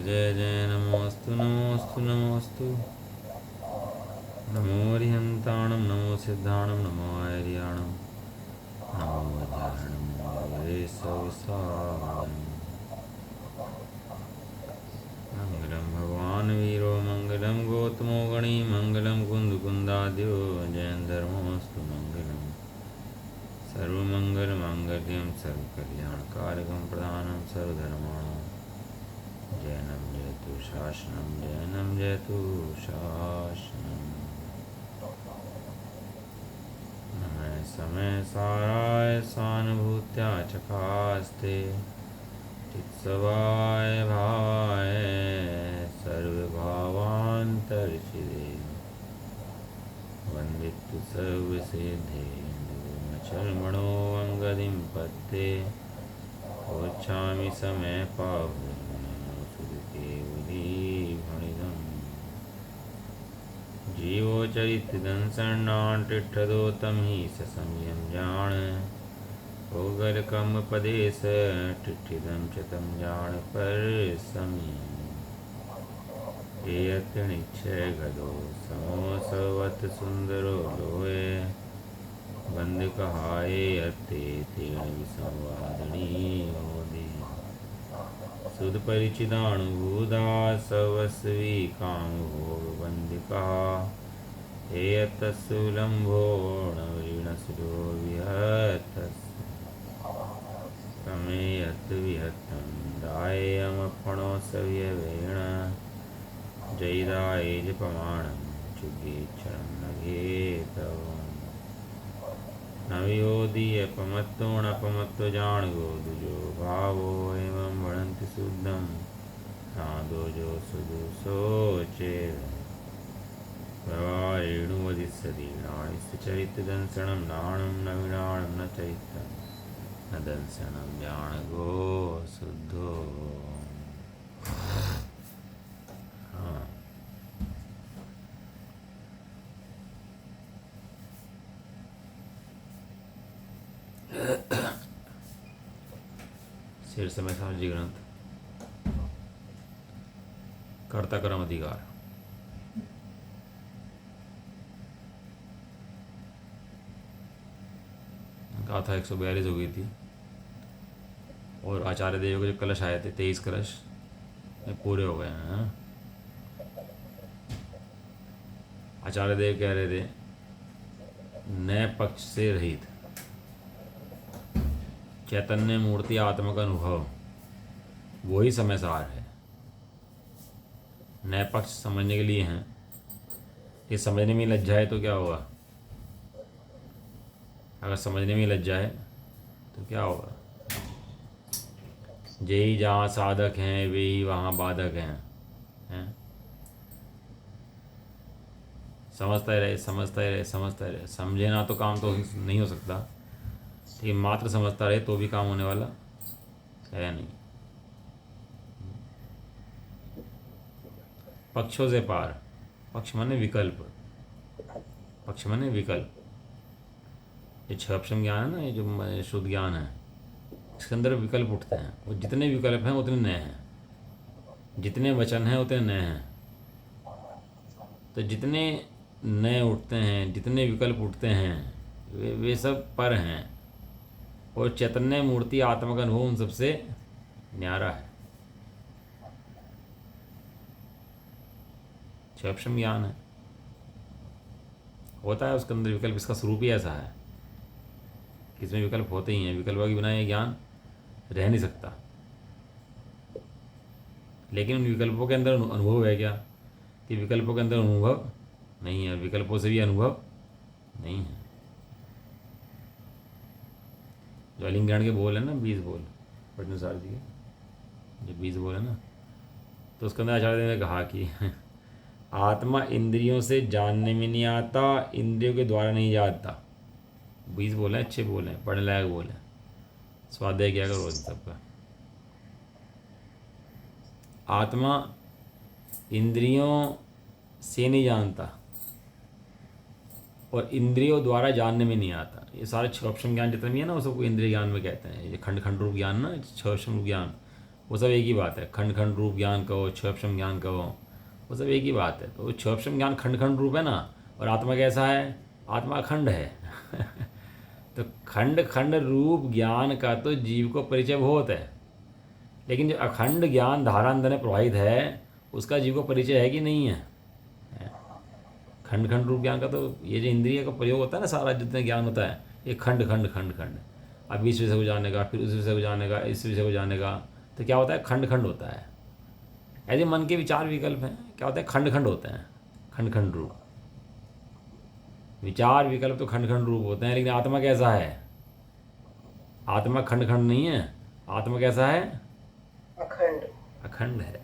जय जय नमोस्तु नमोस्तु नमोस्तु। नमो हरिहंताणं नमो सिद्धाणं नमो आर्याणं नमो जाहणं सविसारणं। मंगलं भगवान् वीरो मंगलं गौतमो गणी मंगलं कुन्दकुन्दाद्यो जयन्धर्मोऽस्तु मंगलं सर्वमङ्गलमाङ्गल्यं सर्वकल्याणकारकं प्रधानं सर्वधर्माणां जयनं जयतु शासनं जयनं जयतु शासनम्। नमः समय साराय सानुभूत्या चकास्ते चित्सवाय भावाय सर्वभावान्तर्चिदे वन्दितु सर्वसिद्धे चर्मणो अङ्गदिं पत्ते वोच्छामि समय पावुकेवलीभणिदम् जीवो चरितदंसन्नाटिठदो तं हि ससंयं जान भोगलकं पदेश टिठिदं च तं जान पर समीयम् एयत्निक्षय गदो समोसवत सुंदरो लोये बंद कहाए अते तेण विसंवादनी मोदी सुध परिचिदानुभूदा सवस्वी काम भोग बंद कहा हे तत्सुलंभो नवीणसुलो विहतस् समेयत विहतं दायमपणो सव्यवेण जयदाय जपमाणं चुगे चरण नगे तव नवयोदीयपमत्तोणपमत्तो जाणगो दुजो भावो एवं वणन्ति शुद्धं नादोजो सुदुसोचे व्यवहारेणुवदिस्सदीर्णाणि चरितदंसनं नाणं नवीणाणं न चैतं न दंसनं जाणगो शुद्धो। हाँ शेर समय सामजी ग्रंथ कर्ता कर्म अधिकार। गाथा 142 हो गई थी और आचार्य देव के जो कलश आए थे 23 कलश पूरे हो गए हैं। आचार्य देव कह रहे थे नए पक्ष से रहित चैतन्य मूर्ति आत्मा का अनुभव वही समय सार है। नए पक्ष समझने के लिए हैं, ये समझने में लज्जा है तो क्या होगा? अगर समझने में लज्जा है तो क्या होगा? जय जहाँ साधक हैं वे ही वहाँ बाधक हैं। समझता ही रहे समझता ही रहे समझता ही रहे, समझे ना तो काम तो नहीं हो सकता। ठीक, मात्र समझता रहे तो भी काम होने वाला है नहीं। पक्षों से पार, पक्ष माने विकल्प, पक्ष माने विकल्प। ये क्षपशम ज्ञान है ना, ये जो शुद्ध ज्ञान है, इसके अंदर विकल्प उठते हैं। वो जितने विकल्प हैं उतने नए हैं, जितने वचन हैं उतने नए हैं। तो जितने नए उठते हैं, जितने विकल्प उठते हैं, वे सब पर हैं। और चैतन्य मूर्ति आत्मा का अनुभव उन सबसे न्यारा है। क्षपशम ज्ञान है, होता है उसके अंदर विकल्प। इसका स्वरूप ही ऐसा है कि इसमें विकल्प होते ही हैं। विकल्पों के बिना ये ज्ञान रह नहीं सकता। लेकिन उन विकल्पों के अंदर अनुभव है क्या? कि विकल्पों के अंदर अनुभव नहीं है, विकल्पों से भी अनुभव नहीं है। जो अलिंगण के बोल है ना, 20 बोल पटनासार जी के जो 20 बोल है ना, तो उसके अंदर आचार्य ने कहा कि आत्मा इंद्रियों से जानने में नहीं आता, इंद्रियों के द्वारा नहीं जानता। 20 बोल हैं, अच्छे बोल हैं, पढ़ने लायक बोल हैं, स्वाध्याय किया करो सबका। आत्मा इंद्रियों से नहीं जानता और इंद्रियों द्वारा जानने में नहीं आता। ये सारे क्षोभम ज्ञान जितने भी है ना, वो सबको इंद्रिय ज्ञान में कहते हैं। ये खंड खंड रूप ज्ञान ना, क्षोभम ज्ञान, वो सब एक ही बात है। खंड खंड रूप ज्ञान कहो, क्षोभक्षम ज्ञान कहो, वो सब एक ही बात है। तो क्षोभक्षम ज्ञान खंड खंड रूप है ना, और आत्मा कैसा है? आत्मा अखंड है। तो खंड खंड रूप ज्ञान का तो जीव को परिचय बहुत है, लेकिन जो अखंड ज्ञान धारा अंदर में प्रवाहित है उसका जीव को परिचय है कि नहीं है? खंड खंड रूप ज्ञान का तो ये जो इंद्रिय का प्रयोग होता है ना, सारा जितने ज्ञान होता है ये खंड खंड खंड खंड, अब इस विषय को जानेगा, फिर उस विषय को जानेगा, इस विषय को जानेगा, तो क्या होता है? खंड खंड होता है। ऐसे मन के विचार विकल्प हैं, क्या होता है? खंड खंड होते हैं, खंड खंड रूप विचार विकल्प तो खंड खंड रूप होते हैं। लेकिन आत्मा कैसा है? आत्मा खंड खंड नहीं है, आत्मा कैसा है? अखंड। अखंड है।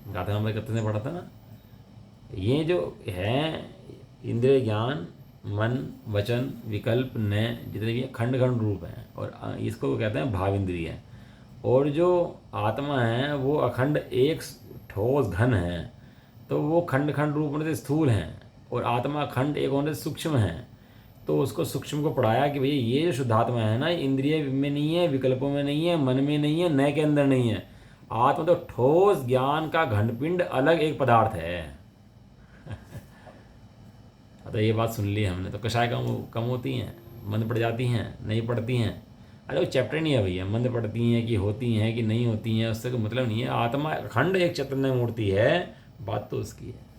गाथा नंबर 31 में पढ़ा था ना, ये जो है इंद्रिय ज्ञान, मन, वचन, विकल्प, नय, जितने भी खंड खंड रूप हैं, और इसको कहते हैं भाव इंद्रिय। और जो आत्मा है वो अखंड एक ठोस घन है, तो वो खंड खंड रूप होने से स्थूल हैं, और आत्मा अखंड एक होने से सूक्ष्म है। तो उसको सूक्ष्म को पढ़ाया कि भैया ये जो शुद्धात्मा है ना, इंद्रिय में नहीं है, विकल्पों में नहीं है, मन में नहीं है, नय के अंदर नहीं है। आत्मा तो ठोस ज्ञान का घनपिंड अलग एक पदार्थ है। तो ये बात सुन ली हमने, तो कषाय कम होती हैं, मंद पड़ जाती हैं, नहीं पड़ती हैं। अरे वो चैप्टर नहीं है भैया, मंद पड़ती हैं कि होती हैं कि नहीं होती हैं, उससे कोई मतलब नहीं है। आत्मा अखंड एक चैतन्य मूर्ति है, बात तो उसकी है।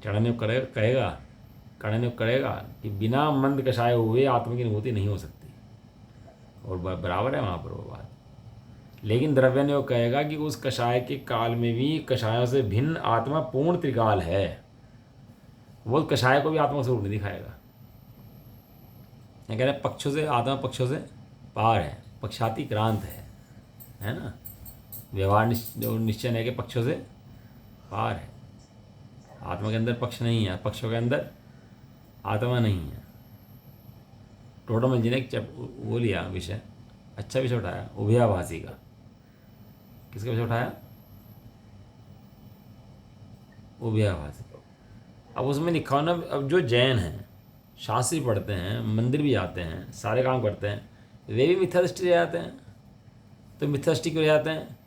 चढ़ने कहेगा, कड़ने कहेगा कि बिना मंद कषाय हुए आत्मा की अनुभूति नहीं हो सकती, और बराबर है वहाँ पर वो बात। लेकिन द्रव्य ने वो कहेगा कि उस कषाय के काल में भी कषायों से भिन्न आत्मा पूर्ण त्रिकाल है, वो कषाय को भी आत्मा स्वरूप नहीं दिखाएगा। कह रहे पक्षों से आत्मा पक्षों से पार है, पक्षाति क्रांत है ना। व्यवहार निश्चय है कि पक्षों से पार है। आत्मा के अंदर पक्ष नहीं है, पक्षों के अंदर आत्मा नहीं है। टोडरमल जी ने वो लिया विषय, अच्छा विषय उठाया, उभयाभासी का। किसका विषय उठाया? उभयाभासी। अब उसमें लिखा हो ना, अब जो जैन हैं, शास्त्री पढ़ते हैं, मंदिर भी जाते हैं, सारे काम करते हैं, वे भी मिथ्या दृष्टि ले जाते हैं। तो मिथ्या दृष्टि क्यों ले जाते हैं?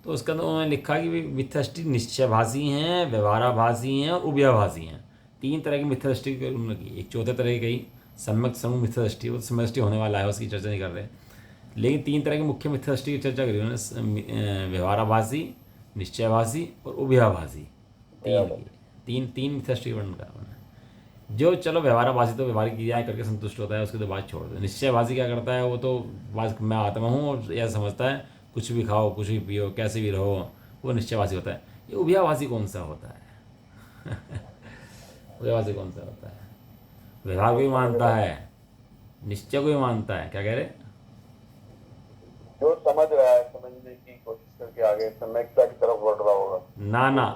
तो उसके अंदर उन्होंने लिखा कि मिथ्या दृष्टि निश्चयभाषी हैं, व्यवहाराभासी हैं और उभयाभासी हैं। तीन तरह की मिथ्या दृष्टि उन्होंने की। एक चौथे तरह की कही सम्यक समूह मिथ्या दृष्टि, वो सम्यक दृष्टि होने वाला है, उसकी चर्चा नहीं कर रहे। लेकिन तीन तरह की मुख्य मिथ्या दृष्टि की चर्चा करी उन्होंने, व्यवहाराभासी, निश्चयभाषी और उभयाभासी। तीन मिथ्या दृष्टि वर्णन करा उन्होंने। जो चलो व्यवहाराभासी तो व्यवहारिक क्रियाएं करके संतुष्ट होता है, उसकी तो बात छोड़ दो। निश्चयभासी क्या करता है? वो तो बस मैं आत्मा हूँ और यह समझता है, कुछ भी खाओ, कुछ भी पियो, कैसे भी रहो, वो निश्चयभासी होता है। ये उभयाभासी कौन सा होता है? उभयाभासी कौन सा होता है? व्यवहार को भी मानता है, निश्चय को भी मानता है। क्या कह रहे? जो समझ रहा है, समझने की कोशिश करके आगे सम्यकता की तरफ बढ़ रहा होगा। ना,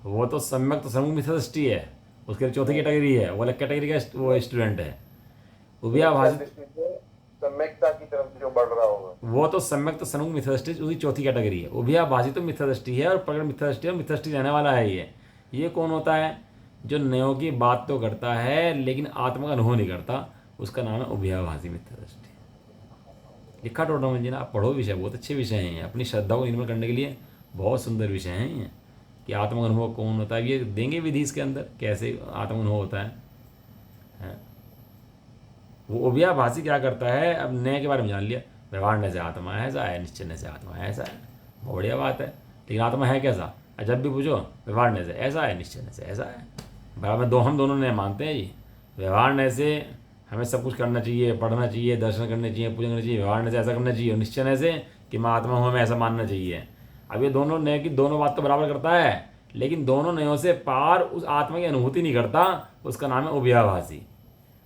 वो तो सम्यक तो समूह मिथ्या दृष्टि है, उसके चौथी कैटेगरी है, वो अलग कैटेगरी का वो स्टूडेंट है। उभयाभासी सम्यकता की तरफ जो बढ़ रहा होगा, वो तो सम्यक तो समूह मिथ्या दृष्टि उसकी चौथी कैटेगरी है। उभयाभासी तो मिथ्या दृष्टि है, और प्रकट मिथ्या दृष्टि है, मिथ्या दृष्टि रहने वाला है। ये कौन होता है? जो नयों की बात तो करता है लेकिन आत्मा का अनुभव नहीं करता, उसका नाम है उभयाभासी मिथ्या दृष्टि। लिखा टोडरमल जी ने, आप पढ़ो विषय, बहुत अच्छे विषय हैं, अपनी श्रद्धा को निर्मल करने के लिए बहुत सुंदर विषय हैं ये, कि आत्मा अनुभव कौन होता है। ये देंगे विधि इसके अंदर, कैसे आत्मा अनुभव होता है। वो उभयाभासी क्या करता है? अब नए के बारे में जान लिया, व्यवहार ने से आत्मा ऐसा है, निश्चय ने से आत्मा ऐसा है, बहुत बढ़िया बात है। लेकिन आत्मा है कैसा? जब भी पूछो, व्यवहार ने से ऐसा है, निश्चय ने से ऐसा है। बराबर हम दोनों ने मानते हैं जी। व्यवहार ने से हमें सब कुछ करना चाहिए, पढ़ना चाहिए, दर्शन करने चाहिए, पूजन करना चाहिए, व्यवहार ने से ऐसा करना चाहिए, और निश्चय ने से कि मैं आत्मा हूँ, हमें ऐसा मानना चाहिए। अब ये दोनों नए की दोनों बात तो बराबर करता है, लेकिन दोनों नयों से पार उस आत्मा की अनुभूति नहीं करता, उसका नाम है उभयाभासी।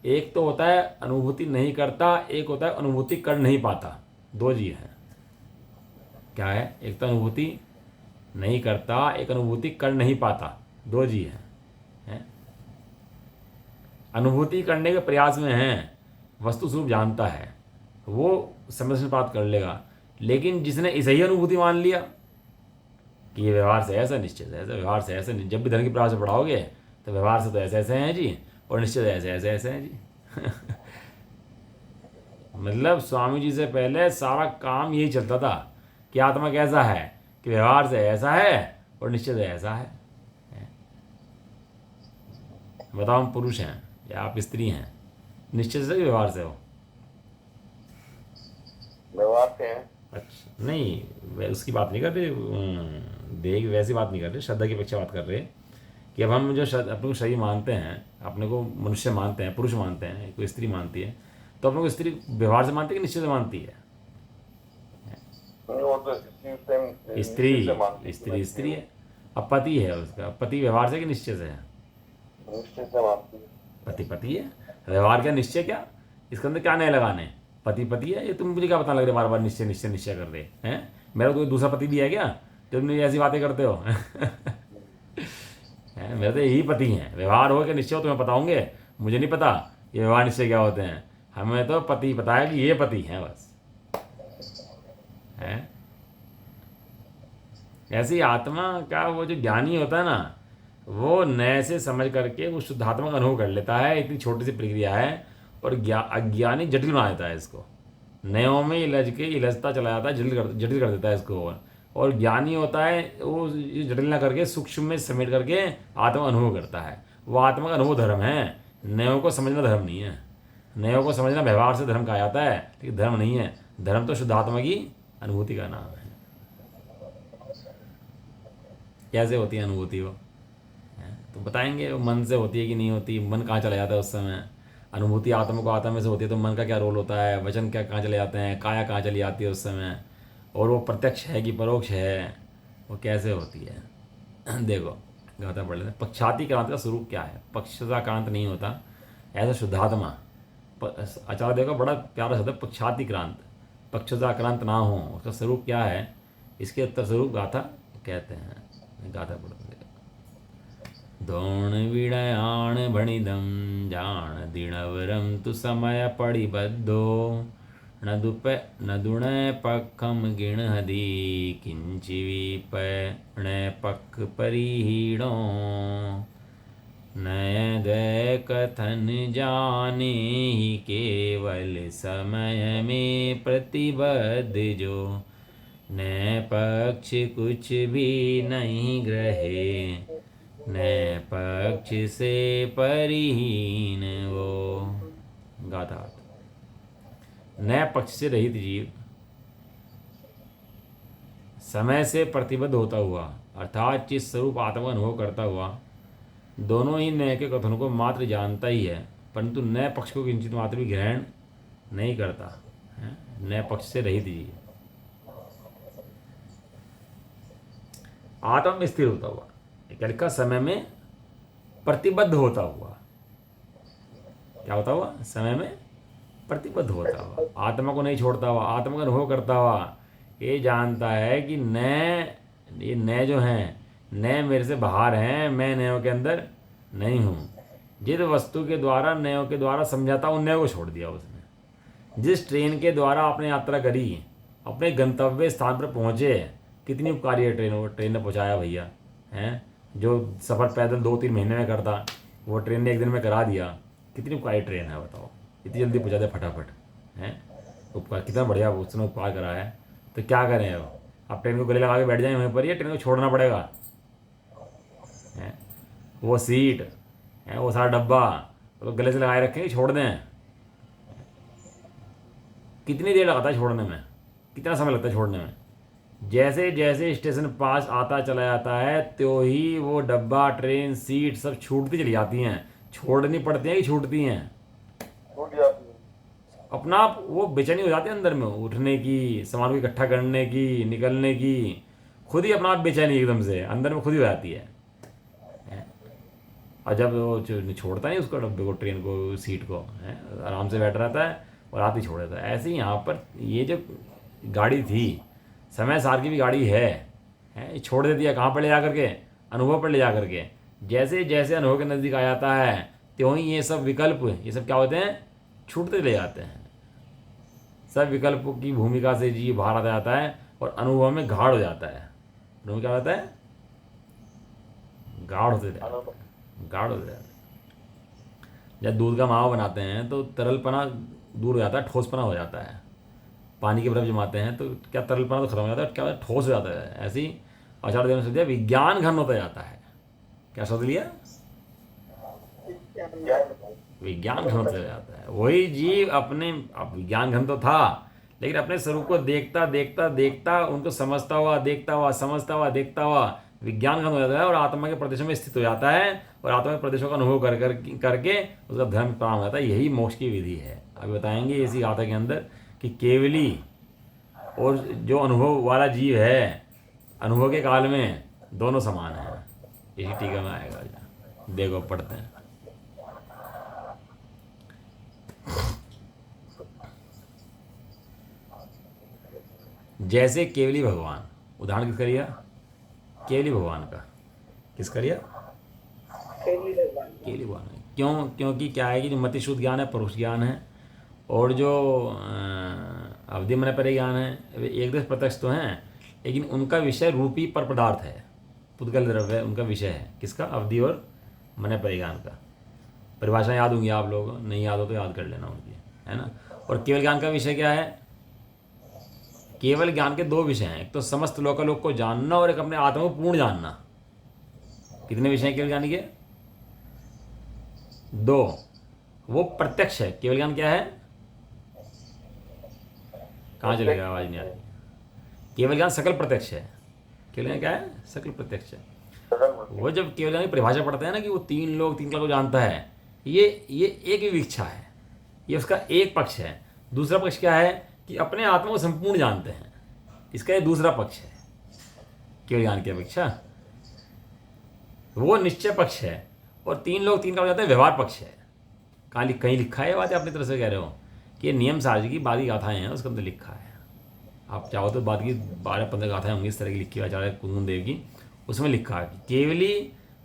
एक तो होता है अनुभूति नहीं करता, एक होता है अनुभूति कर नहीं पाता। दो जी हैं। क्या है? एक तो अनुभूति नहीं करता, एक अनुभूति कर नहीं पाता, दो जी हैं। अनुभूति करने के प्रयास में है, वस्तु स्वरूप जानता है, वो समझ प्राप्त कर लेगा। लेकिन जिसने इसे ही अनुभूति मान लिया कि ये व्यवहार से ऐसा, निश्चय से ऐसा, व्यवहार से ऐसा, जब भी धर्म की प्रयास से पढ़ाओगे तो व्यवहार से तो ऐसे ऐसे हैं जी, और निश्चय से ऐसे ऐसे ऐसे हैं जी। मतलब स्वामी जी से पहले सारा काम यही चलता था कि आत्मा कैसा है, कि व्यवहार से ऐसा है और निश्चय से ऐसा है। बताओ, हम पुरुष हैं या आप स्त्री हैं, निश्चय से व्यवहार से हो? व्यवहार से हैं। अच्छा नहीं, उसकी बात नहीं कर रहे, देह की वैसी बात नहीं कर रहे, श्रद्धा की अपेक्षा बात कर रहे कि अब हम जो अपने को शरीर मानते हैं, अपने को मनुष्य मानते हैं, पुरुष मानते हैं, कोई स्त्री मानती है, तो अपने को स्त्री व्यवहार से मानती है कि निश्चय से मानती है? वो तो स्त्री स्त्री स्त्री स्त्री है। अब पति है उसका, पति व्यवहार से कि निश्चय से है? निश्चय से मानती है। पति पति है, व्यवहार क्या निश्चय क्या, इसके अंदर क्या नए लगाने? पति पति है, ये तुम मुझे क्या बताने लग रहे बार बार निश्चय निश्चय निश्चय कर रहे हैं? मेरा कोई दूसरा पति भी है क्या जो तुम ऐसी बातें करते हो? मेरे तो यही पति हैं। व्यवहार हो क्या निश्चय हो तुम्हें पता होंगे, मुझे नहीं पता ये व्यवहार निश्चय क्या होते हैं। हमें तो पति पता है कि ये पति हैं बस, है। ऐसे ही आत्मा का वो जो ज्ञानी होता है ना, वो नए से समझ करके वो शुद्धात्मा का अनुभव कर लेता है। इतनी छोटी सी प्रक्रिया है, और अज्ञानी जटिल बना देता है इसको। नयों में इलझता चला जाता है, जटिल कर देता है इसको। और ज्ञानी होता है वो ये जटिल ना करके सूक्ष्म में समेट करके आत्मा अनुभव करता है। वो आत्मा का अनुभव धर्म है, नयों को समझना धर्म नहीं है। नयों को समझना व्यवहार से धर्म कहा जाता है, लेकिन धर्म नहीं है। धर्म तो शुद्धात्मा की अनुभूति का नाम है। कैसे होती है अनुभूति वो, तो बताएंगे। वो मन से होती है कि नहीं होती, मन कहाँ चला जाता है उस समय। अनुभूति आत्मा को आत्मा में से होती है, तो मन का क्या रोल होता है, वचन क्या कहाँ चले जाते हैं, काया कहाँ चली जाती है उस समय, और वो प्रत्यक्ष है कि परोक्ष है, वो कैसे होती है। देखो गाथा पढ़ लेते हैं। पक्षाति क्रांत का स्वरूप क्या है? पक्षता क्रांत नहीं होता ऐसा शुद्धात्मा। आचार्य देखो बड़ा प्यारा शब्द है, पक्षाति क्रांत। पक्षता क्रांत ना हो, उसका स्वरूप क्या है, इसके उत्तर स्वरूप गाथा कहते हैं। गाथा पढ़ते दोण विड़याण भणिदम जान दिणवरम तु समय पड़िबद्धो न दुण पक्खम गिण हदी किंचि विपण पक्ख परिहीणो नय द्वै कथन जाने ही केवल समय में प्रतिबद्ध जो न पक्ष कुछ भी नहीं ग्रहे न पक्ष से परिहीन वो। गाथा न पक्ष से रहित जीव समय से प्रतिबद्ध होता हुआ, अर्थात चित स्वरूप आत्मा अनुभव करता हुआ, दोनों ही नए के कथनों को मात्र जानता ही है, परंतु नए पक्ष को किंचित मात्र भी ग्रहण नहीं करता है। नए पक्ष से रहित जीव आत्मा में स्थिर होता हुआ, एक समय में प्रतिबद्ध होता हुआ। क्या होता हुआ? समय में प्रतिबद्ध होता हुआ, आत्मा को नहीं छोड़ता हुआ, आत्मा का अनुभव करता हुआ, ये जानता है कि ये नए जो हैं, नए मेरे से बाहर हैं, मैं नयों के अंदर नहीं हूँ। जिस वस्तु के द्वारा नयों के द्वारा समझाता उन नयों को छोड़ दिया उसने। जिस ट्रेन के द्वारा आपने यात्रा करी, अपने गंतव्य स्थान पर पहुँचे, कितनी उपकारी है ट्रेन ने पहुँचाया भैया, हैं। जो सफ़र पैदल 2-3 महीने में करता, वो ट्रेन ने 1 दिन में करा दिया। कितनी उपकारी ट्रेन है बताओ, इतनी जल्दी पहुँचा दे फटाफट, हैं। उपकार कितना बढ़िया उसने उपकार करा है। तो क्या करें अब ट्रेन को गले लगा के बैठ जाएं वहीं पर, ही ट्रेन को छोड़ना पड़ेगा, हैं। वो सीट है, वो सारा डब्बा तो गले से लगाए रखेंगे, छोड़ दें। कितनी देर लगाता है छोड़ने में, कितना समय लगता है छोड़ने में। जैसे जैसे स्टेशन पास आता चला जाता है, त्यों ही वो डब्बा, ट्रेन, सीट सब छूटती चली जाती हैं। छोड़नी पड़ती हैं कि छूटती हैं? छूट जाती है। अपना आप वो बेचैनी हो जाती है अंदर में, उठने की, सामान को इकट्ठा करने की, निकलने की, खुद ही अपना आप बेचैनी एकदम से अंदर में खुद ही हो जाती है। और जब वो छोड़ता नहीं उसको, डब्बे को, ट्रेन को, सीट को, है, आराम से बैठ रहता है और आप ही छोड़ देता है। ऐसे ही यहाँ पर ये जो गाड़ी थी, समय सार की भी गाड़ी है, छोड़ देती है कहाँ पर ले जा करके? अनुभव पर ले जा करके। जैसे जैसे अनुभव के नज़दीक आ जाता है, त्यों ही ये सब विकल्प, ये सब क्या होते हैं? छूटते ले जाते हैं। सब विकल्पों की भूमिका से जीव बाहर आता जाता है और अनुभव में गाढ़ हो जाता है। अनुभव क्या होता है? गाढ़ होते जाता है, गाढ़ हो जाता है। जब दूध का मावा बनाते हैं तो तरलपना दूर हो जाता है, ठोसपना हो जाता है। पानी की बर्फ जमाते हैं तो क्या तरलपना तो खत्म हो जाता है, क्या होता है? ठोस हो जाता है। ऐसे ही आचार्य देव ने दिया विज्ञान घन होता जाता है। क्या शब्द लिया? विज्ञान घन होता जाता है। वही जीव अपने, अब विज्ञान घन तो था, लेकिन अपने स्वरूप को देखता देखता देखता, उनको समझता हुआ, देखता हुआ, समझता हुआ, देखता हुआ विज्ञान घन हो जाता है और आत्मा के प्रदेशों में स्थित हो जाता है और आत्मा के प्रदेशों का अनुभव करके उसका धर्म प्राप्त होता है। यही मोक्ष की विधि है। अभी बताएंगे इसी गाथा के अंदर कि केवली और जो अनुभव वाला जीव है, अनुभव के काल में दोनों समान है। यही टीका में आएगा। देखो पढ़ते हैं। जैसे केवली भगवान, उदाहरण किसका लिया? केवली भगवान का। किसका लिया? केवली भगवान। क्यों? क्योंकि क्या है कि जो मति शुद्ध ज्ञान है, परोक्ष ज्ञान है, और जो अवधि मन पर ज्ञान है, वे एक दृष्ट प्रत्यक्ष तो हैं, लेकिन उनका विषय रूपी पर पदार्थ है, पुद्गल द्रव्य उनका विषय है। किसका? अवधि और मन पर ज्ञान का। परिभाषा याद होंगी आप लोग, नहीं याद हो तो याद कर लेना उनकी, है ना। और केवल ज्ञान का विषय क्या है? केवल ज्ञान के दो विषय हैं, एक तो समस्त लोकालोक को जानना और एक अपने आत्मा को पूर्ण जानना। कितने विषय हैं केवल ज्ञान के? दो। वो प्रत्यक्ष है। केवल ज्ञान क्या है? कहाँ चले गया? आवाज नहीं आ रही। केवल ज्ञान सकल प्रत्यक्ष है। केवल ज्ञान क्या है? सकल प्रत्यक्ष है। वो जब केवल ज्ञान की परिभाषा पढ़ते हैं ना कि वो तीन कला को जानता है, ये एक विवीक्षा है, ये उसका एक पक्ष है। दूसरा पक्ष क्या है कि अपने आत्मा को संपूर्ण जानते हैं, इसका ये दूसरा पक्ष है। केवल ज्ञान की अपेक्षा वो निश्चय पक्ष है। और तीन कला को जानते हैं, व्यवहार पक्ष है। कहीं लिखा है बात? अपनी तरफ से कह रहे हो कि ये नियम सारजी की बादी गाथाएं हैं, उसके अंदर लिखा है। आप चाहो तो बाद की 12-15 गाथाएं होंगी इस तरह की लिखी हुई आचार्य कुंदन देव की, उसमें लिखा है कि केवली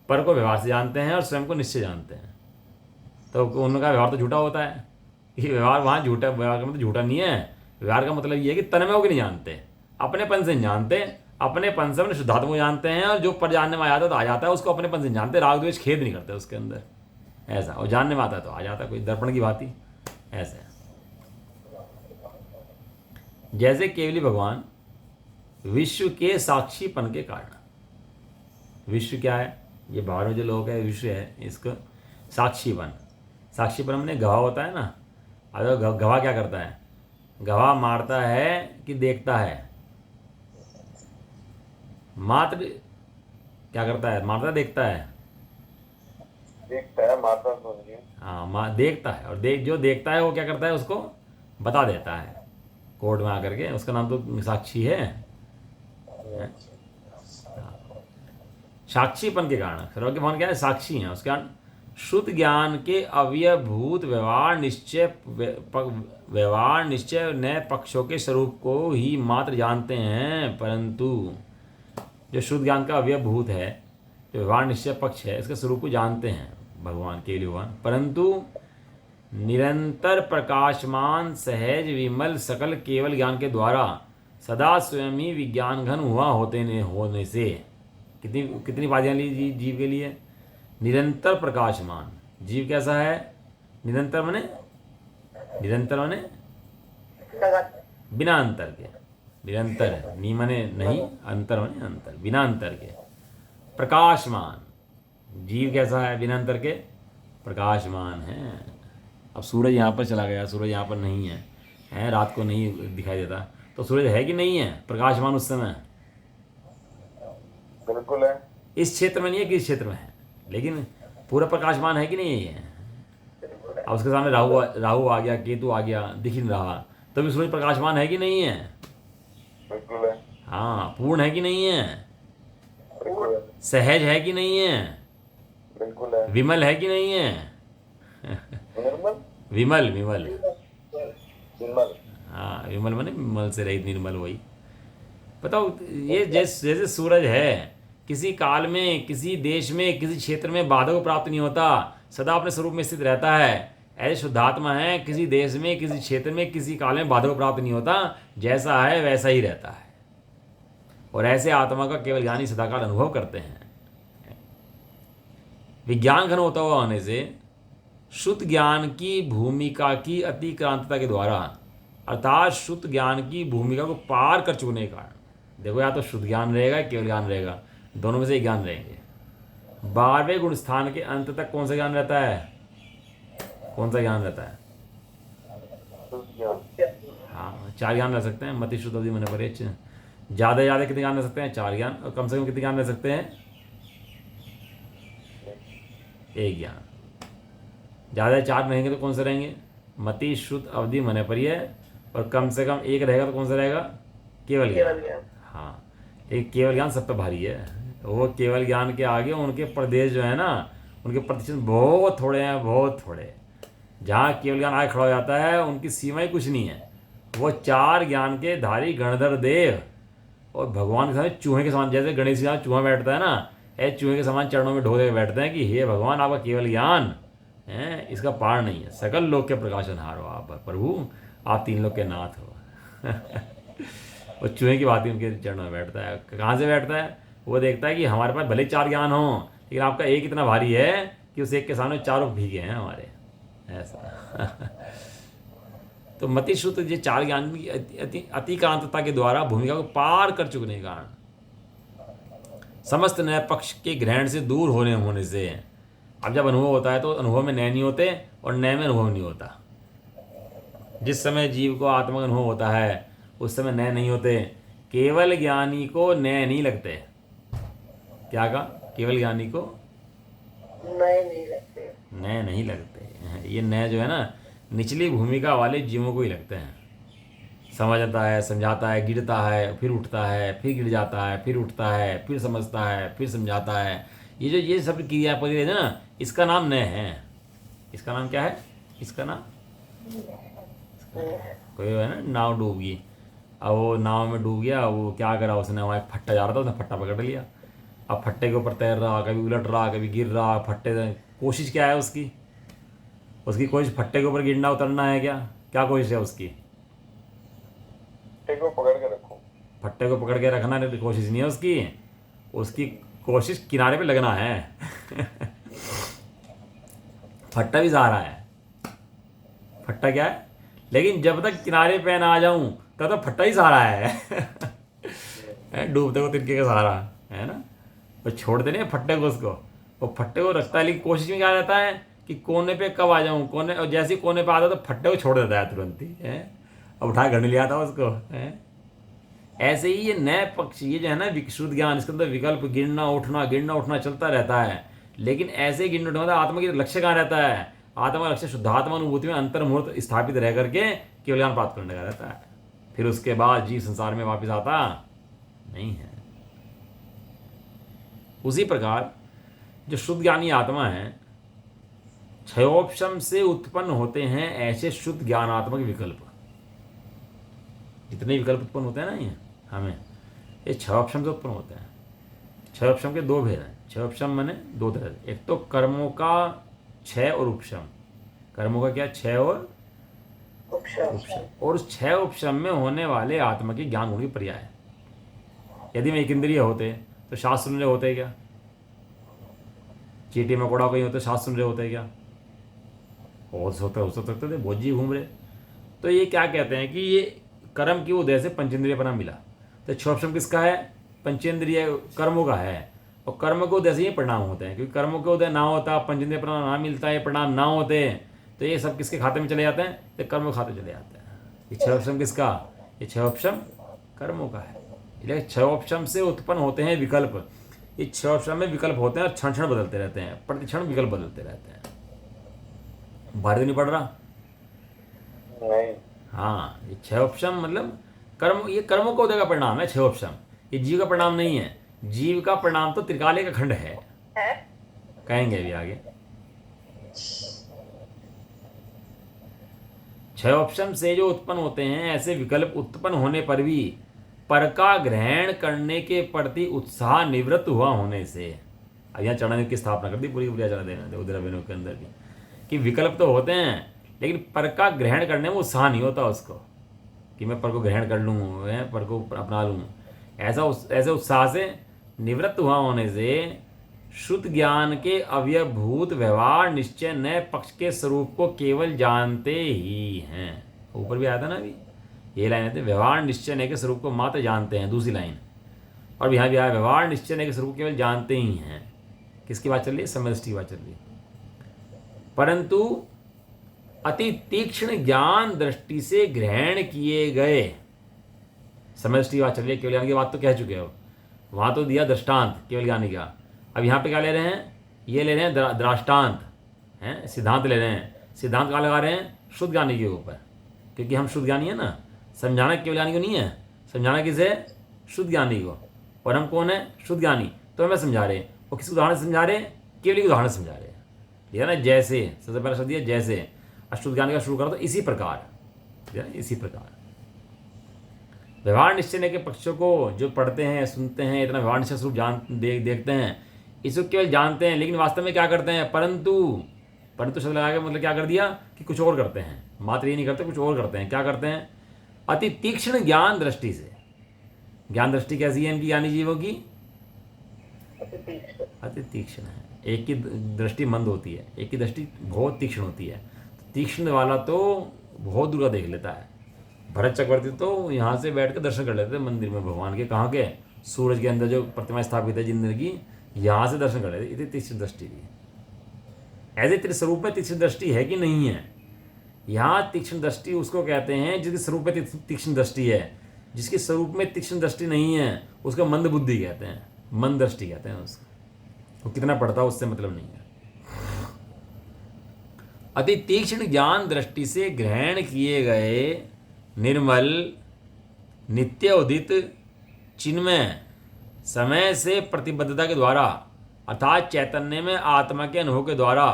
पर को व्यवहार से जानते हैं और स्वयं को निश्चय जानते हैं। तो उनका व्यवहार तो झूठा होता है। ये व्यवहार वहाँ झूठा, व्यवहार का मतलब झूठा नहीं है। व्यवहार का मतलब ये है कि तन्मय को नहीं जानते, अपनेपन से नहीं जानते, अपनेपन से अपने शुद्धात्मा को जानते हैं, और जो पर जानने में आ जाता है तो आ जाता है, उसको अपनेपन से नहीं जानते, राग द्वेष खेद नहीं करते उसके अंदर, ऐसा। और जानने में आता है तो आ जाता है, कोई दर्पण की भांति, ऐसा है। जैसे केवली भगवान विश्व के साक्षीपन के कारण। विश्व क्या है? ये बाहर में जो लोग है विश्व है, इसका साक्षीपन। साक्षीपन मैंने गवाह होता है ना। अगर गवाह क्या करता है? गवाह मारता है कि देखता है? मात्र क्या करता है? मारता देखता है? देखता है, मारता तो नहीं है। हाँ, देखता है। और जो देखता है वो क्या करता है? उसको बता देता है कोर्ट में आकर के। उसका नाम तो साक्षी है। साक्षीपन के कारण सर्वज्ञ भगवान क्या है? साक्षी हैं। उसके कारण शुद्ध ज्ञान के अवयभूत व्यवहार निश्चय नए पक्षों के स्वरूप को ही मात्र जानते हैं, परंतु जो शुद्ध ज्ञान का अवयभूत है, जो व्यवहार निश्चय पक्ष है, इसके स्वरूप को जानते हैं भगवान, केवल भगवान, परंतु निरंतर प्रकाशमान सहज विमल सकल केवल ज्ञान के द्वारा सदा स्वयं ही विज्ञान घन हुआ होने से। कितनी बाधियाँ ली जीव के लिए? निरंतर प्रकाशमान जीव कैसा है? निरंतर माने बिना अंतर के। निरंतर है, नी माने नहीं, अंतर माने अंतर, बिना अंतर के प्रकाशमान जीव कैसा है? बिना अंतर के प्रकाशमान है। अब सूरज यहाँ पर चला गया, सूरज यहाँ पर नहीं है, रात को नहीं दिखाई देता, तो सूरज है कि नहीं है प्रकाशमान उस समय? बिल्कुल है। इस क्षेत्र में नहीं है, किस क्षेत्र में है, लेकिन पूरा प्रकाशमान है कि नहीं है? अब उसके सामने राहु आ गया, केतु आ गया, दिख नहीं रहा, तो भी सूरज प्रकाशमान है कि नहीं है? बिल्कुल है। हाँ, पूर्ण है कि नहीं है? बिल्कुल है। सहज है कि नहीं है? बिल्कुल है। विमल है कि नहीं है? विमल हाँ, विमल माने विमल से रहित, निर्मल, वही। बताओ, ये जैसे सूरज है, किसी काल में, किसी देश में, किसी क्षेत्र में बाधा को प्राप्त नहीं होता, सदा अपने स्वरूप में स्थित रहता है। ऐसे शुद्धात्मा है, किसी देश में, किसी क्षेत्र में, किसी काल में बाधा को प्राप्त नहीं होता, जैसा है वैसा ही रहता है। और ऐसे आत्मा का केवल ज्ञानी सदाकाल अनुभव करते हैं। विज्ञान घन होता हुआ होने से शुद्ध ज्ञान की भूमिका की अतिक्रांतता के द्वारा अर्थात शुद्ध ज्ञान की भूमिका को पार कर चुकने के कारण, देखो या तो शुद्ध ज्ञान रहेगा या केवल ज्ञान रहेगा, दोनों में से एक ज्ञान रहेंगे। 12वें गुण स्थान के अंत तक कौन सा ज्ञान रहता है? कौन सा ज्ञान रहता है? शुद्ध ज्ञान। हाँ, 4 ज्ञान रह सकते हैं। मति शुद्ध अवधि मन पर ज़्यादा से ज़्यादा कितने ज्ञान रह सकते हैं? 4 ज्ञान। और कम से कम कितने ज्ञान रह सकते हैं? 1 ज्ञान। ज़्यादा 4 रहेंगे तो कौन से रहेंगे? मति शुद्ध अवधि मन पर, और कम से कम 1 रहेगा तो कौन सा रहेगा? केवल ज्ञान। हाँ, एक केवल ज्ञान सब पे भारी है। वो केवल ज्ञान के आगे उनके प्रदेश जो है ना, उनके प्रतिशत बहुत थोड़े हैं, बहुत थोड़े। जहाँ केवल ज्ञान आगे खड़ा हो जाता है उनकी सीमा ही कुछ नहीं है। वो 4 ज्ञान के धारी गणधर देव और भगवान के सामने चूहे के समान, जैसे गणेश जी चूहा बैठता है ना, ऐसे चूहे के समान चरणों में ढो दे बैठते हैं कि हे भगवान, आपका केवल ज्ञान है, इसका पार नहीं है। सकल लोक के प्रकाशनहार हो आप प्रभु, आप 3 लोक के नाथ हो। और चूहे की बात ही उनके चरणों में बैठता है। कहाँ से बैठता है? वो देखता है कि हमारे पास भले 4 ज्ञान हो, लेकिन आपका एक इतना भारी है कि उस एक के सामने चारों भीगे हैं हमारे, ऐसा। तो मति शुद्ध ये 4 ज्ञान की अतिक्रांतता के द्वारा भूमिका को पार कर चुकने के कारण, समस्त नए पक्ष के ग्रहण से दूर होने से, अब जब अनुभव होता है तो अनुभव में नए नहीं होते और नए में अनुभव नहीं होता। जिस समय जीव को आत्मा का अनुभव होता है उस समय नए नहीं होते। केवल ज्ञानी को नए नहीं लगते। क्या कहा? केवल ज्ञानी को नए नहीं लगते। नए नहीं लगते। ये नए जो है ना, निचली भूमिका वाले जीवों को ही लगते हैं। समझता है, समझाता है, गिरता है, फिर उठता है, फिर गिर जाता है, फिर उठता है, फिर समझता है, फिर समझाता है। ये सब क्रिया है ना, इसका नाम नए है। इसका नाम क्या है? इसका नाम, कोई है ना नाव डूब गई, अब वो नाव में डूब गया, वो क्या करा उसने, वहाँ एक फट्टा जा रहा था, उसने फट्टा पकड़ लिया। अब फट्टे के ऊपर तैर रहा, कभी उलट रहा, कभी गिर रहा। फट्टे से कोशिश क्या है उसकी? उसकी कोशिश फट्टे के ऊपर गिरना उतरना है क्या? क्या कोशिश है उसकी? फट्टे को पकड़ के रखो। फट्टे को पकड़ के रखना की कोशिश नहीं है उसकी। उसकी कोशिश किनारे पे लगना है। फट्टा भी सहारा है। फट्टा क्या है? लेकिन जब तक किनारे पे ना आ जाऊं तब तक फट्टा ही सहारा है। डूबते को तिनके का सहारा है ना। वो छोड़ देने फट्टे को, उसको वो फट्टे को रखता है, लेकिन कोशिश में क्या रहता है कि कोने पे कब आ जाऊं, कोने, और जैसे ही कोने पे आता तो फट्टे को छोड़ देता है तुरंत ही है। अब उठा घर नहीं लिया था उसको है। ऐसे ही ये नए पक्ष, ये जो है ना शुद्ध ज्ञान, इसके अंदर विकल्प गिरना उठना चलता रहता है। लेकिन ऐसे गिरना उठना आत्मा की लक्ष्य कहाँ रहता है? आत्मा का लक्ष्य शुद्धात्मा अनुभूति में अंतर्मुहूर्त स्थापित रह करके केवल ज्ञान प्राप्त करने का रहता है। फिर उसके बाद जीव संसार में वापस आता नहीं है। उसी प्रकार जो शुद्ध ज्ञानी आत्मा है, क्षयोपशम से उत्पन्न होते हैं ऐसे शुद्ध ज्ञानात्मक विकल्प। जितने विकल्प उत्पन्न होते हैं ना ये हमें, ये क्षयोपशम से उत्पन्न होते हैं। क्षयोपशम के 2 भेद हैं। क्षयोपशम माने 2 तरह। एक तो कर्मों का क्षय और उपशम। कर्मों का क्या? क्षय और उपशम। और उस क्षय उपशम में होने वाले आत्मा की ज्ञान गुण की पर्याय। यदि में एक इंद्रिय होते तो शास्त्र सुन रहे होते क्या? चींटी मकोड़ा कहीं होते शास्त्र सुन रहे होते क्या? हो सकते थे, बहुत जी घूम रहे। तो ये क्या कहते हैं कि ये कर्म की उदय से पंचेंद्रिय बना मिला। तो क्षयोपशम किसका है? पंचेंद्रिय कर्मों का है। और कर्म के उदय से ये परिणाम होते हैं, क्योंकि कर्मों के उदय ना होता, पंचेंद्रिय परिणाम ना मिलता, ये परिणाम ना होते तो ये सब किसके खाते में चले जाते हैं? तो कर्म के खाते चले जाते हैं। ये क्षयोपशम किसका? ये क्षयोपशम कर्मों का है। इसलिए क्षयोपशम से उत्पन्न होते हैं विकल्प। ये क्षयोपशम में विकल्प होते हैं और क्षण क्षण बदलते रहते हैं, प्रतिक्षण विकल्प बदलते रहते हैं। भारी नहीं पड़ रहा? नहीं। हाँ, ये क्षयोपशम मतलब कर्म, ये कर्मों का उदय का परिणाम है क्षयोपशम। ये जीव का परिणाम नहीं है। जीव का परिणाम तो त्रिकाले का खंड है, कहेंगे अभी आगे। क्षयोपशम से जो उत्पन्न होते हैं ऐसे विकल्प उत्पन्न होने पर भी पर का ग्रहण करने के प्रति उत्साह निवृत्त हुआ होने से, अब यहाँ चरण की स्थापना कर दी पूरी चरण देना उदरवेणु के अंदर भी, कि विकल्प तो होते हैं लेकिन पर का ग्रहण करने में उत्साह नहीं होता उसको, कि मैं पर को ग्रहण कर लूँ, पर को अपना लूँ। ऐसे उत्साह से निवृत्त हुआ होने से शुद्ध ज्ञान के अव्यभूत व्यवहार निश्चय नए पक्ष के स्वरूप को केवल जानते ही हैं। ऊपर भी आया था ना अभी, ये लाइन आती है, व्यवहार निश्चय ने के स्वरूप को मात्र जानते हैं, दूसरी लाइन। और यहाँ भी आया, व्यवहार निश्चय ने के स्वरूप केवल जानते ही हैं। किसकी बात चल रही है? समदृष्टि की बात चल रही है। परंतु अति तीक्ष्ण ज्ञान दृष्टि से ग्रहण किए गए, समदृष्टि की बात चल रही है, केवल ज्ञान की बात तो कह चुके हो, वहाँ तो दिया दृष्टांत केवल ज्ञानी का। अब यहाँ पे क्या ले रहे हैं? ये ले रहे हैं दृष्टांत हैं, सिद्धांत ले रहे हैं। सिद्धांत कहाँ लगा रहे हैं? शुद्ध ज्ञानी के ऊपर, क्योंकि हम शुद्ध ज्ञानी है ना। समझाना केवल ज्ञानी को नहीं है, समझाना किसे? शुद्ध ज्ञानी को। और हम कौन है? शुद्ध ज्ञानी। तो हमें समझा रहे हैं, और किसी उदाहरण से समझा रहे हैं? केवल उदाहरण से समझा रहे हैं। ठीक है ना? जैसे सबसे पहला शब्द है जैसे, अशुद्ध ज्ञानी का शुरू करो तो इसी प्रकार, ठीक है ना? इसी प्रकार व्यवहार निश्चय के पक्षों को जो पढ़ते हैं, सुनते हैं, इतना व्यवहार निश्चय स्वरूप देखते हैं, इसको केवल जानते हैं, लेकिन वास्तव में क्या करते हैं? परंतु शब्द लगा के मतलब क्या कर दिया कि कुछ और करते हैं। मात्र ये नहीं करते, कुछ और करते हैं। क्या करते हैं? अति तीक्ष्ण ज्ञान दृष्टि से। ज्ञान दृष्टि कैसी है इनकी, ज्ञानी जीवों की? अति तीक्ष्ण है। एक की दृष्टि मंद होती है, एक की दृष्टि बहुत तीक्ष्ण होती है। तीक्ष्ण वाला तो बहुत दूर का देख लेता है। भरत चक्रवर्ती तो यहाँ से बैठ कर दर्शन कर लेते थे मंदिर में भगवान के। कहाँ के? सूरज के अंदर जो प्रतिमा स्थापित है जिंदर की, यहाँ से दर्शन कर लेते। इतनी तीक्ष्ण दृष्टि थी। ऐसे तेरे स्वरूप में तीक्ष्ण दृष्टि है कि नहीं है? यहाँ तीक्ष्ण दृष्टि उसको कहते हैं जिसके स्वरूप में तीक्ष्ण दृष्टि है। जिसके स्वरूप में तीक्ष्ण दृष्टि नहीं है उसको मंद बुद्धि कहते हैं, मंद दृष्टि कहते हैं उसको। वो कितना पढ़ता है उससे मतलब नहीं है। अति तीक्ष्ण ज्ञान दृष्टि से ग्रहण किए गए निर्मल नित्य उदित चिन्मय समय से प्रतिबद्धता के द्वारा, अर्थात चैतन्य में आत्मा के अनुभव के द्वारा,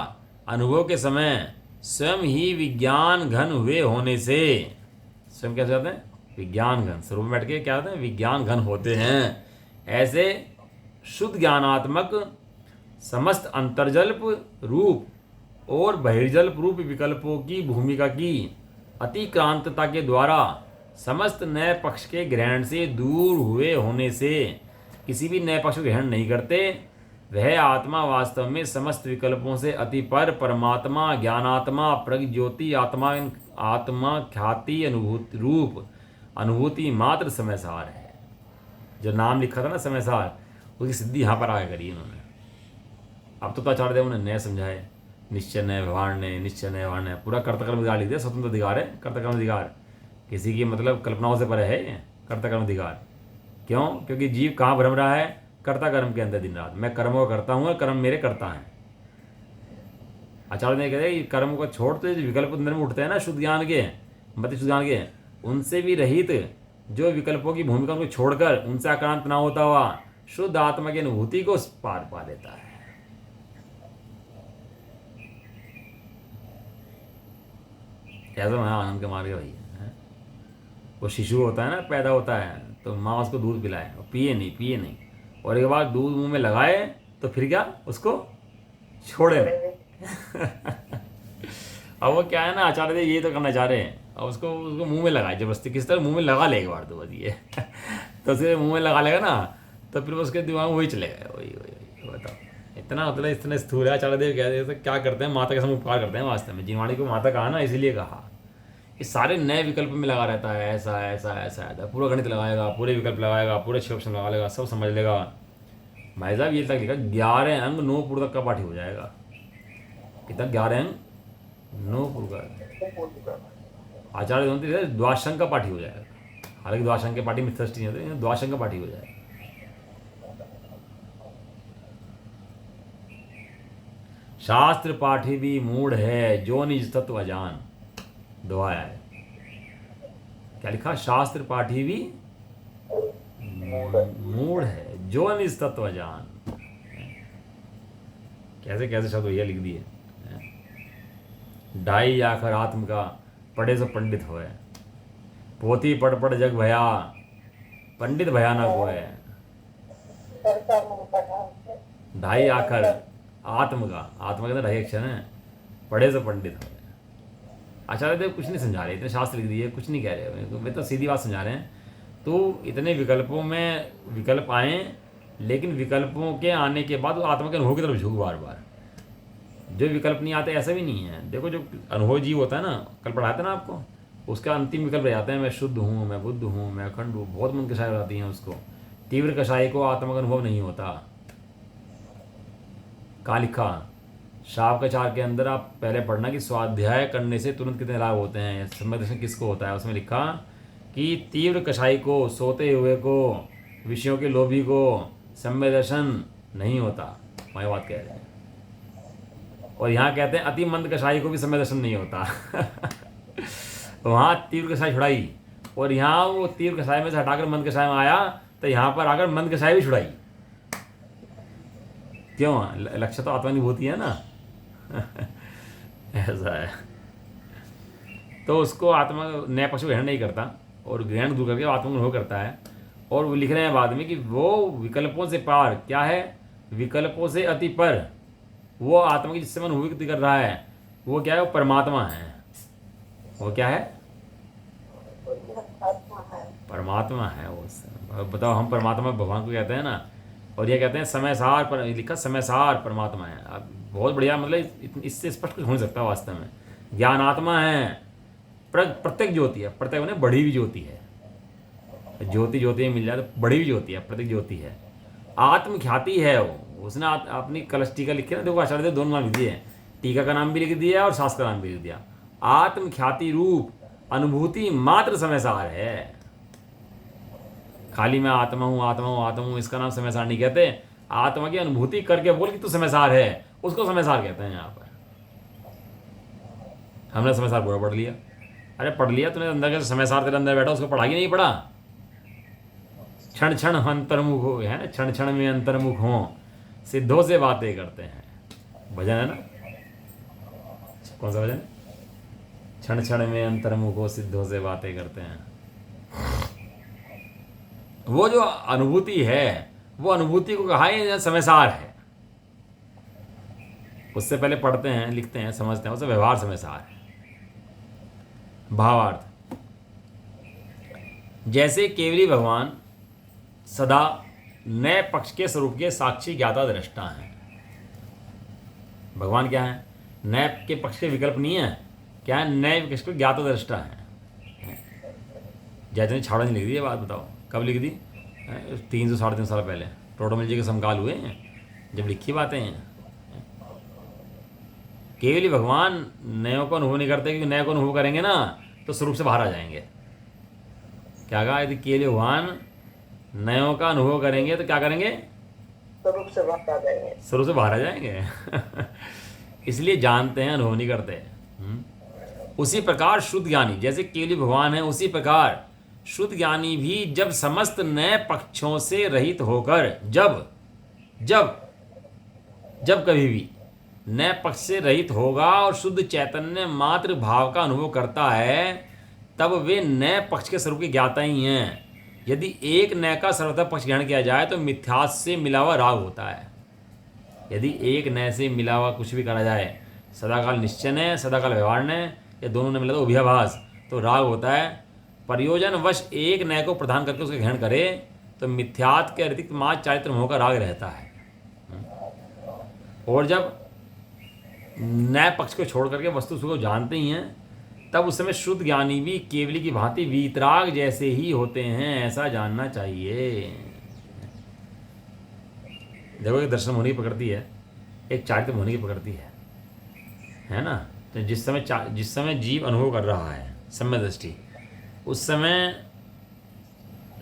अनुभव के समय स्वयं ही विज्ञान घन हुए होने से, स्वयं कैसे होते हैं? विज्ञान घन। स्वरूप में बैठ के क्या होते हैं? विज्ञान घन होते हैं। ऐसे शुद्ध ज्ञानात्मक समस्त अंतर्जल्प रूप और बहिर्जल्प रूप विकल्पों की भूमिका की अतिक्रांतता के द्वारा समस्त नए पक्ष के ग्रहण से दूर हुए होने से, किसी भी नए पक्ष को ग्रहण नहीं करते, वह आत्मा वास्तव में समस्त विकल्पों से अति पर परमात्मा, ज्ञानात्मा, प्रज्ञोति आत्मा, आत्मा ख्याति अनुभूति रूप अनुभूति मात्र समयसार है। जो नाम लिखा था ना समयसार, उसकी सिद्धि यहाँ पर आगे करी इन्होंने। अब तो आचार्य देव ने नए समझाए, निश्चय नए व्यवहार ने, निश्चय नए व्यवहार ने, पूरा कर्तकर्म अधिकार लिख दिया। स्वतंत्र अधिकार है कर्तकर्म अधिकार, किसी की मतलब कल्पनाओं से परे है ये कर्तकर्म अधिकार। क्यों? क्योंकि जीव कहाँ भ्रम रहा है? कर्ता कर्म के अंदर दिन रात। मैं कर्मों को करता हूँ, कर्म मेरे करता हैं। आचार्य ने कहते कर्म को छोड़ते जो विकल्प अंदर में उठते हैं ना शुद्ध ज्ञान के, मत शुद्ध ज्ञान के, उनसे भी रहित जो विकल्पों की भूमिका उनको छोड़कर उनसे आक्रांत ना होता हुआ शुद्ध आत्मा की अनुभूति को पार पा लेता है। कैसा मैं आनंद के मार्ग भाई है? वो शिशु होता है ना, पैदा होता है तो माँ उसको दूध पिलाए, पिए नहीं, और एक बार दूध मुंह में लगाए तो फिर क्या उसको छोड़े नहीं। अब वो क्या है ना, आचार्य जी ये तो करना चाह रहे हैं, अब उसको मुंह में लगाए जबरदस्ती, किस तरह मुंह में लगा ले एक बार तो बस ये तो उसके मुंह में लगा लेगा ना तो फिर उसके दिमाग में वही चलेगा, वही बताओ। इतना मतलब इतना स्थूल है। आचार्य देव कहते हैं क्या करते हैं? माता के समय उपकार करते हैं वास्तव में। जिनवाणी को माता कहा ना, इसीलिए कहा। ये सारे नए विकल्प में लगा रहता है, ऐसा ऐसा ऐसा ऐसा, पूरा गणित लगाएगा, पूरे विकल्प लगाएगा, पूरे 6 ऑप्शन लगा लेगा, सब समझ लेगा। भाई साहब ये तक लिखा 11 अंग 9 पूर्व तक का पाठी हो जाएगा। कितना? 11 अंग 9 पूर्व का। आचार्य दोनों द्वाशंग का पाठी हो जाएगा। हालांकि द्वाशंग के पाठी मिथ्याष्टि नहीं होते, द्वाशंग का पाठी हो जाएगा। शास्त्र पाठी भी मूढ़ है जो निज तत्व अजान। दुआया है क्या लिखा? शास्त्र पाठी भी मूढ़ है जो निज तत्व अजान। कैसे कैसे शब्द ये लिख दिए। ढाई आखर आत्म का पढ़े सो पंडित होए, पोथी पढ़ जग भया पंडित भयानक होए। ढाई आखर आत्म का ढाई अक्षर है, पढ़े सो पंडित होए। आचार्य देव कुछ नहीं समझा रहे, इतने शास्त्र लिख दिए, कुछ नहीं कह रहे, वे तो सीधी बात समझा रहे हैं। तो इतने विकल्पों में विकल्प आए, लेकिन विकल्पों के आने के बाद वो आत्मा के अनुभव की तरफ झुक बार बार। जो विकल्प नहीं आते ऐसा भी नहीं है। देखो जो अनुभव जीव होता है ना, कल पढ़ाया था ना आपको, उसका अंतिम विकल्प रह जाते हैं मैं शुद्ध हूँ, मैं बुद्ध हूँ, मैं अखंड हूँ। बहुत मन कषाय हो जाती हैं उसको। तीव्र कषाय को आत्मा का अनुभव नहीं होता। कहाँ लिखा? शावकाचार के अंदर आप पहले पढ़ना कि स्वाध्याय करने से तुरंत कितने लाभ होते हैं, सम्यक दर्शन किसको होता है। उसमें लिखा कि तीव्र कषाय को, सोते हुए को, विषयों के लोभी को सम्यक दर्शन नहीं होता। मैं बात कह रहे हैं। और यहाँ कहते हैं अति मंद कषाय को भी सम्यक दर्शन नहीं होता। वहाँ तीव्र कषाय छुड़ाई, और यहाँ वो तीव्र कषाय में से हटाकर मंद कषाय में आया, तो यहाँ पर आकर मंद कषाय भी छुड़ाई। क्यों? लक्ष्य तो आत्मानुभूति है ना। ऐसा है। तो उसको आत्मा नए पक्ष को ग्रहण नहीं करता, और ग्रहण दूर करके आत्मा को अनुभव करता है। और वो लिख रहे हैं बाद में कि वो विकल्पों से पार, क्या है? विकल्पों से अति पर वो आत्मा की जिससे मन अनुभूति कर रहा है, वो क्या है? वो परमात्मा है। वो क्या है? आत्मा है। परमात्मा है वो। बताओ, हम परमात्मा भगवान को कहते हैं ना, और ये कहते हैं समय सार पर, लिखा समय सार परमात्मा है। अब बहुत बढ़िया, मतलब इससे स्पष्ट कुछ हो नहीं सकता वास्तव में। ज्ञानात्मा है, प्रत्येक ज्योति है। प्रत्येक मैंने बढ़ी हुई ज्योति है। ज्योति ज्योति में मिल जाए तो बड़ी हुई ज्योति है, प्रत्येक ज्योति है। आत्मख्याति है वो। उसने अपनी कलश टीका लिखी ना, देखो आचार्य दोनों नाम लिख दिए हैं। टीका का नाम भी लिख दिया और शास्त्र का नाम भी लिख दिया। आत्मख्याति रूप अनुभूति मात्र समय सार है। खाली मैं आत्मा हूँ, आत्मा हूँ, आत्मा हूँ, इसका नाम समय सार नहीं कहते। आत्मा की अनुभूति करके बोल कि तू समय सार है, उसको समय सार कहते हैं। यहाँ पर हमने समय सार पूरा पढ़ लिया। अरे पढ़ लिया तूने, अंदर का समय सार तेरे अंदर बैठा, उसको पढ़ा कि नहीं पढ़ा? क्षण क्षण अंतर्मुख हो, है ना, क्षण क्षण में अंतर्मुख हो, सिद्धों से बातें करते हैं। भजन है ना, कौन सा भजन? क्षण क्षण में अंतर्मुख हो, सिद्धों से बातें करते हैं। वो जो अनुभूति है, वो अनुभूति को कहा है समय सार है। उससे पहले पढ़ते हैं, लिखते हैं, समझते हैं, उससे व्यवहार समय सार है। भावार्थ, जैसे केवली भगवान सदा नए पक्ष के स्वरूप के साक्षी ज्ञाता दृष्टा हैं। भगवान क्या है? नए के पक्ष के विकल्प नहीं है। क्या है? नए पक्ष के ज्ञाता दृष्टा है। जैसे छाड़ा नहीं लिख दी ये बात, बताओ कब लिख दी? 300 साढ़े 3 साल पहले टोटोमिल जी के समकाल हुए हैं जब लिखी बातें हैं। केवल भगवान नयों को अनुभव नहीं करते, क्योंकि नए को अनुभव करेंगे ना तो स्वरूप से बाहर आ जाएंगे। क्या कहा? यदि केवल भगवान नयों का अनुभव करेंगे तो क्या करेंगे? स्वरूप से बाहर आ जाएंगे। स्वरूप से बाहर आ जाएंगे। इसलिए जानते हैं, अनुभव नहीं करते। उसी प्रकार शुद्ध ज्ञानी, जैसे केवल भगवान है, उसी प्रकार शुद्ध ज्ञानी भी जब समस्त नए पक्षों से रहित होकर, जब कभी भी नए पक्ष से रहित होगा और शुद्ध चैतन्य मात्र भाव का अनुभव करता है, तब वे नए पक्ष के स्वरूप के ज्ञाता ही हैं। यदि एक नए का सर्वथा पक्ष ग्रहण किया जाए तो मिथ्यास से मिला हुआ राग होता है। यदि एक नए से मिला हुआ कुछ भी करा जाए, सदाकाल निश्चय है, सदाकाल व्यवहार है, या दोनों ने मिला तो उभयाभास, तो राग होता है। प्रयोजन वश एक नए को प्रदान करके उसका ग्रहण करे तो मिथ्यात के अतिरिक्त मात्र चारित्र मोह का राग रहता है। और जब नए पक्ष को छोड़ करके वस्तु सुख को जानते ही हैं, तब उस समय शुद्ध ज्ञानी भी केवली की भांति वीतराग जैसे ही होते हैं, ऐसा जानना चाहिए। देखो, एक दर्शन होने की प्रकृति है, एक चारित्र होने की प्रकृति है ना। तो जिस समय जीव अनुभव कर रहा है सम्यक दृष्टि, उस समय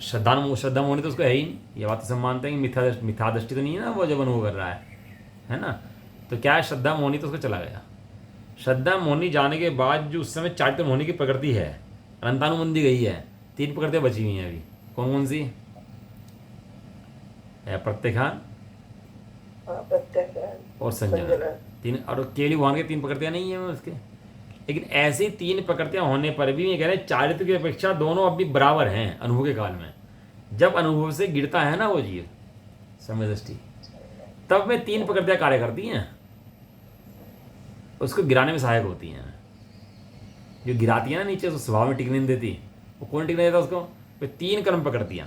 श्रद्धा मोहनी तो उसको है ही नहीं। ये बात तो सब मानते हैं कि मिथ्या दृष्टि तो नहीं है ना वो जब अनुभव कर रहा है ना। तो क्या है? श्रद्धा मोहनी तो उसको चला गया। श्रद्धा मोहनी जाने के बाद जो उस समय चारित्र मोहनी की प्रकृति है, अनंतानुबंधी गई है। 3 प्रकृतियाँ बची हुई हैं अभी। कौन कौन सी है? प्रत्येखान और संजना। 3। और केवली भगवान के 3 प्रकृतियाँ नहीं है उसके। लेकिन ऐसी 3 प्रकृतियाँ होने पर भी ये कह रहे हैं चारित्र की अपेक्षा दोनों अभी बराबर हैं अनुभव के काल में। जब अनुभव से गिरता है ना वो जीव समय दृष्टि, तब में 3 प्रकृतियाँ कार्य करती हैं, उसको गिराने में सहायक होती हैं। जो गिराती है ना नीचे, उसको स्वभाव में टिकने नहीं देती। वो कौन टिकने देता उसको? वे 3 कर्म प्रकृतियाँ,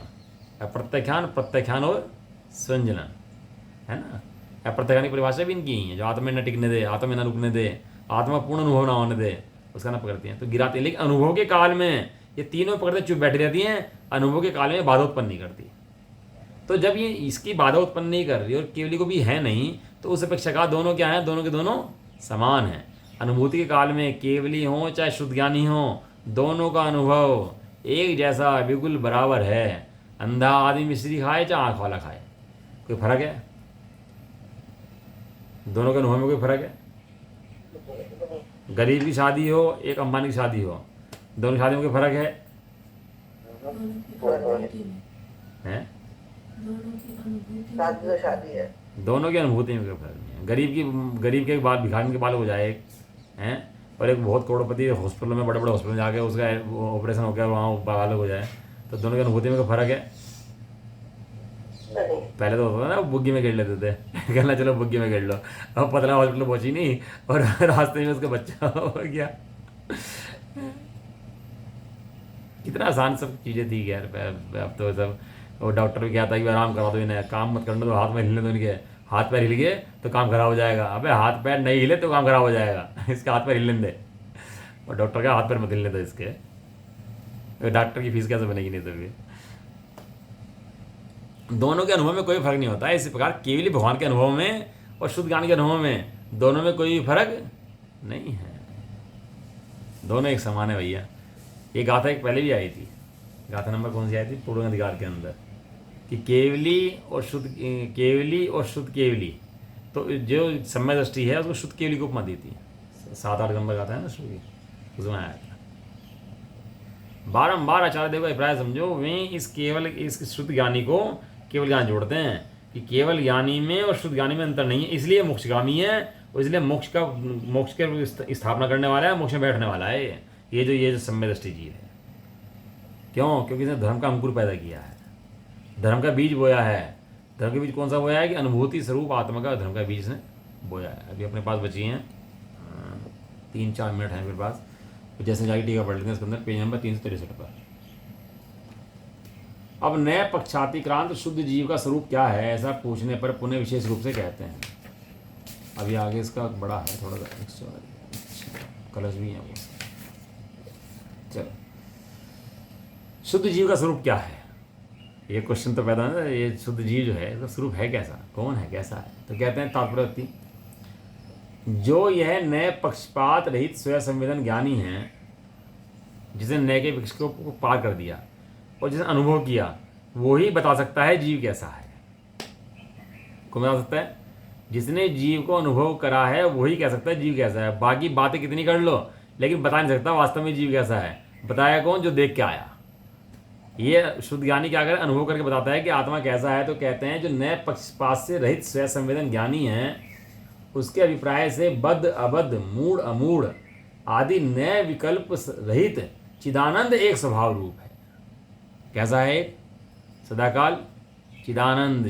प्रत्याख्यान और संजलन, है ना। प्रत्याख्यान की परिभाषा भी इनकी ही है। जो आत्मा में न टिकने दे, आत्मा में न रुकने दे, आत्मा पूर्ण अनुभव न होने दे, उसका ना पकड़ती हैं तो गिराती हैं। लेकिन अनुभव के काल में ये तीनों पकड़ते चुप बैठी रहती हैं, अनुभव के काल में बाधा उत्पन्न नहीं करती। तो जब ये इसकी बाधा उत्पन्न नहीं कर रही और केवली को भी है नहीं, तो उस अपेक्षा का दोनों क्या है, दोनों के दोनों समान हैं। अनुभूति के काल में केवली हो चाहे शुद्ध ज्ञानी हो, दोनों का अनुभव एक जैसा बिल्कुल बराबर है। अंधा आदमी मिश्री खाए चाहे आँख वाला खाए, कोई फर्क है? दोनों के अनुभव में कोई फर्क है? गरीब की शादी हो, एक अंबानी की शादी हो, दोनों की शादी में कोई फर्क है? हैं? शादी तो शादी है। दोनों की अनुभूति में कोई फर्क नहीं है। गरीब के बाल भिखारी के बाल हो जाए हैं, और एक बहुत करोड़पति हॉस्पिटल में, बड़े बड़े हॉस्पिटल में जाके उसका ऑपरेशन हो गया, वहाँ बाल हो जाए, तो दोनों की अनुभूति में कोई फर्क है? नहीं। पहले तो होता था ना, बुग्गी में गिर लेते थे कहना चलो बुग्गी में गिर लो। अब पतला हॉस्पिटल पहुंची नहीं और रास्ते में उसका बच्चा हो गया। कितना आसान सब चीज़ें थी यार। अब तो सब वो डॉक्टर भी कहता है कि आराम करा दो इन्हें, काम मत करने दो, हाथ में हिलने दो इनके, हाथ पैर हिल गए तो काम खराब हो जाएगा। अबे हाथ पैर नहीं हिले तो काम खराब हो जाएगा इसके हाथ पैर हिलने दे। और डॉक्टर का हाथ पैर मत हिलने दो इसके, डॉक्टर की फीस कैसे बनेगी नहीं तो भी। दोनों के अनुभव में कोई फर्क नहीं होता है। इसी प्रकार केवली भगवान के अनुभव में और शुद्ध ज्ञान के अनुभव में दोनों में कोई फर्क नहीं है, दोनों एक समान है भैया। ये गाथा एक पहले भी आई थी, गाथा नंबर कौन सी आई थी, पूर्ण अधिकार के अंदर, कि केवली और शुद्ध केवली। तो जो सम्य दृष्टि है उसको शुद्ध केवली को उपमा दी थी। 7-8 नंबर गाथा है ना श्रुति, उसमें आया था। बारंबार आचार्य देव का अभिप्राय समझो, वे इस शुद्ध ज्ञानी को केवल ज्ञान जोड़ते हैं कि केवल ज्ञानी में और शुद्ध ज्ञानी में अंतर नहीं है, इसलिए मोक्षगामी है और इसलिए मोक्ष के स्थापना करने वाला है, मोक्ष में बैठने वाला है। ये जो सम्य दृष्टि जीव है। क्यों? क्योंकि इसने धर्म का अंकुर पैदा किया है, धर्म का बीज बोया है। धर्म का बीज कौन सा बोया है? कि अनुभूति स्वरूप आत्मा का धर्म का बीज ने बोया है। अभी अपने पास बची हैं 3-4 मिनट हैं मेरे पास, तो जैसे जाके टीका पढ़ लेते हैं इसके अंदर, पेज नंबर 363 पर। अब नए पक्षातिक्रांत शुद्ध जीव का स्वरूप क्या है, ऐसा पूछने पर पुनः विशेष रूप से कहते हैं। अभी आगे इसका बड़ा है थोड़ा सा, कलश भी है वो। चलो, शुद्ध जीव का स्वरूप क्या है, ये क्वेश्चन तो पैदा है। ये शुद्ध जीव जो है इसका स्वरूप है कैसा, कौन है, कैसा है? तो कहते हैं तात्पर्य, जो यह नए पक्षपात रहित स्वयं संवेदन ज्ञानी है, जिसने नए के पक्ष को पार कर दिया और जिसने अनुभव किया, वो ही बता सकता है जीव कैसा है। कौन बता सकता है? जिसने जीव को अनुभव करा है वही कह सकता है जीव कैसा है। बाकी बातें कितनी कर लो, लेकिन बता नहीं सकता वास्तव में जीव कैसा है। बताया कौन? जो देख के आया। ये शुद्ध ज्ञानी क्या करे? अनुभव करके बताता है कि आत्मा कैसा है। तो कहते हैं जो नए पक्षपात से रहित स्वयं संवेदन ज्ञानी है, उसके अभिप्राय से बद्ध अबद्ध मूढ़ अमूढ़ आदि नए विकल्प रहित चिदानंद एक स्वभाव रूप है। कैसा है? सदाकाल चिदानंद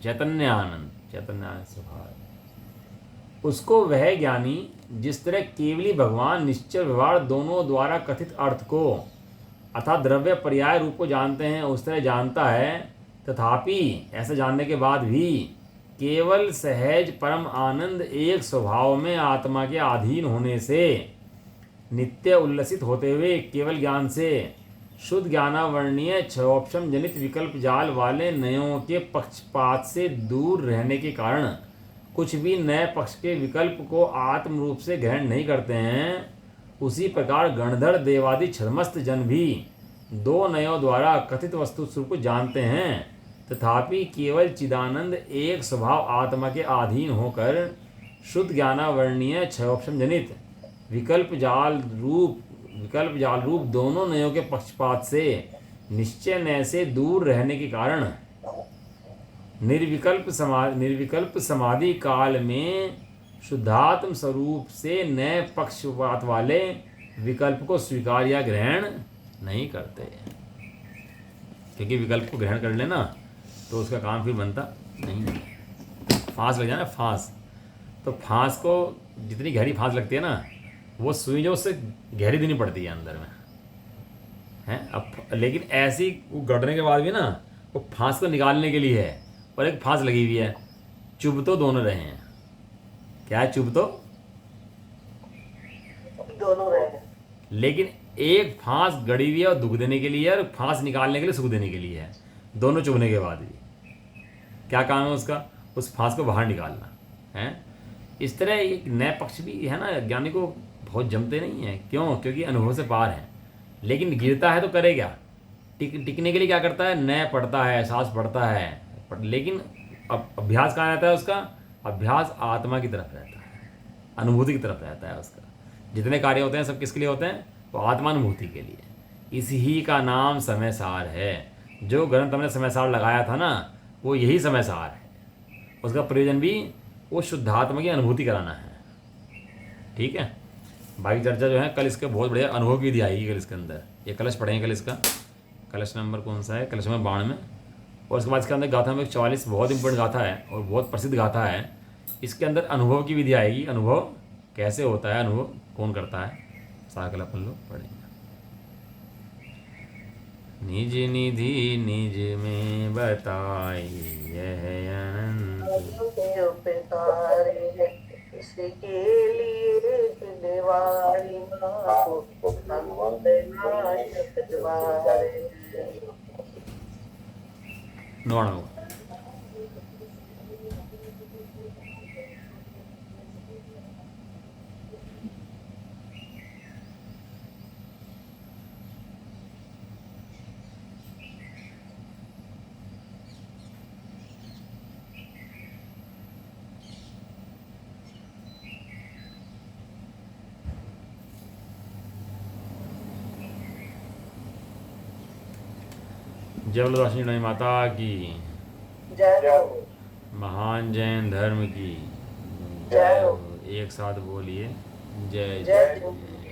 चैतन्यानंद स्वभाव। उसको वह ज्ञानी जिस तरह केवली भगवान निश्चय व्यवहार दोनों द्वारा कथित अर्थ को अर्थात द्रव्य पर्याय रूप को जानते हैं, उस तरह जानता है। तथापि ऐसा जानने के बाद भी केवल सहज परम आनंद एक स्वभाव में आत्मा के अधीन होने से नित्य उल्लसित होते हुए केवल ज्ञान से शुद्ध ज्ञानावर्णीय क्षोभम जनित विकल्प जाल वाले नयों के पक्षपात से दूर रहने के कारण कुछ भी नए पक्ष के विकल्प को आत्म रूप से ग्रहण नहीं करते हैं। उसी प्रकार गणधर देवादि छर्मस्त जन भी दो नयों द्वारा कथित वस्तु स्वरूप को जानते हैं, तथापि केवल चिदानंद एक स्वभाव आत्मा के अधीन होकर शुद्ध ज्ञानावर्णीय क्षयोपम जनित विकल्प जाल रूप दोनों नयों के पक्षपात से निश्चय नय से दूर रहने के कारण निर्विकल्प समाधि काल में शुद्धात्म स्वरूप से नए पक्षपात वाले विकल्प को स्वीकार या ग्रहण नहीं करते। क्योंकि विकल्प को ग्रहण कर लेना तो उसका काम फिर बनता नहीं है। फांस लग जाए ना, फांस, तो फांस को जितनी गहरी फांस लगती है ना, वो सुई जो उससे गहरी देनी पड़ती है अंदर में है। अब लेकिन ऐसी गढ़ने के बाद भी ना वो फांस को निकालने के लिए है, और एक फांस लगी हुई है। चुभ तो दोनों रहे हैं। क्या है? चुभ तो दोनों रहे। लेकिन एक फांस गड़ी हुई है और दुख देने के लिए है, और फांस निकालने के लिए सुख देने के लिए है, दोनों चुभने के बाद भी। क्या काम है उसका? उस फांस को बाहर निकालना है। इस तरह एक नए पक्ष भी है ना, ज्ञानी को बहुत जमते नहीं है। क्यों? क्योंकि अनुभव से पार है। लेकिन गिरता है तो करे क्या? टिकने के लिए क्या करता है? नए पढ़ता है, एहसास पढ़ता है, लेकिन अब अभ्यास कहाँ रहता है उसका? अभ्यास आत्मा की तरफ रहता है, अनुभूति की तरफ रहता है उसका। जितने कार्य होते हैं सब किसके लिए होते हैं? वो आत्मानुभूति के लिए। इसी का नाम समय सार है। जो ग्रंथ हमने समय सार लगाया था ना, वो यही समय सार है। उसका प्रयोजन भी वो शुद्धात्मा की अनुभूति कराना है। ठीक है, बाकी चर्चा जो है कल इसके बहुत बढ़िया अनुभव की विधि आएगी कल इसके अंदर। ये कलश पढ़ेंगे कल इसका। कलश नंबर कौन सा है? कलश नंबर 92। और उसके बाद इसके अंदर गाथा में 44 बहुत इंपॉर्टेंट गाथा है और बहुत प्रसिद्ध गाथा है। इसके अंदर अनुभव की विधि आएगी। अनुभव कैसे होता है, अनुभव कौन करता है, सारा कल अपन लोग पढ़ेंगे। निज निधि निज में बताई यह अनंत उपकारी है, इसके लिए दिलवारी माँ को नायक द्वारे। नवाणु। जय बोलो दार्शनिक नई माता की, जय हो। महान जैन धर्म की जय हो। एक साथ बोलिए जय जय जय। हो।